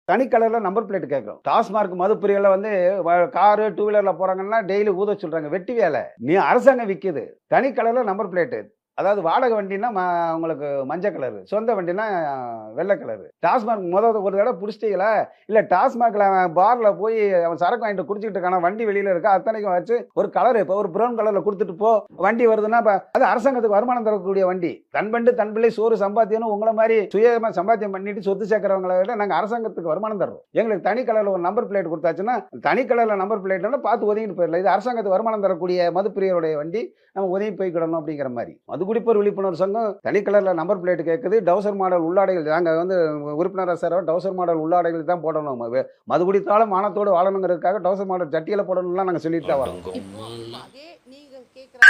தனி கலர்ல number plate கேட்கும். டாஸ்மார்க் மதுப்பிரியல வந்து காரு 2 வீலர்ல போறாங்கன்னா டெய்லி ஊத சொல்றாங்க. வெட்டி வேலை. நீ அரசாங்கம் விக்குது. தனி கலர்ல நம்பர் பிளேட். அதாவது வாடகை வண்டினா உங்களுக்கு மஞ்சள் கலரு, சொந்த வண்டினா வெள்ளை கலரு. டாஸ்மார்க் ஒரு தடவை பிடிச்சிட்டீங்களா, இல்ல டாஸ்மார்க்ல பார்ல போய் அவன் சரக்கு வாங்கிட்டு குடிச்சிட்டு இருக்கான, வண்டி வெளியில இருக்கா, அத்தனைக்கும் வச்சு ஒரு கலரு, இப்போ ஒரு ப்ரௌன் கலர்ல கொடுத்துட்டு போ. வண்டி வருதுன்னா அது அரசாங்கத்துக்கு வருமானம் தரக்கூடிய வண்டி. தன்பண்டு தன் பிள்ளை சோறு சம்பாத்தியம்னு உங்களை மாதிரி சுயமா சம்பாத்தியம் பண்ணிட்டு சொத்து சேர்க்கிறவங்களை விட நாங்கள் அரசாங்கத்துக்கு வருமானம் தர்றோம். எங்களுக்கு தனி கலர்ல ஒரு நம்பர் பிளேட் கொடுத்தாச்சுன்னா, தனி கலர்ல நம்பர் பிளேட்னா பார்த்து ஒதுங்கிட்டு போயிடலாம். இது அரசாங்கத்துக்கு வருமானம் தரக்கூடிய மதுப்பிரியருடைய வண்டி, நம்ம உதவி போய்க்கிடணும் அப்படிங்கிற மாதிரி. மதுகுடிப்போர் விழிப்புணர்வு சங்கம் தனி கலர்ல நம்பர் பிளேட் கேட்குது. டவுசர் மாடல் உள்ளாடைகள் நாங்கள் வந்து உறுப்பினராக சேர டவுசர் மாடல் உள்ளாடைகள் தான் போடணும். மது குடித்தாலும் மானத்தோடு வாழணுங்கிறதுக்காக டவுசர் மாடல் சட்டியில போடணும்லாம் நாங்கள் சொல்லிட்டு தான் வரோம். அதே நீங்க கேக்குற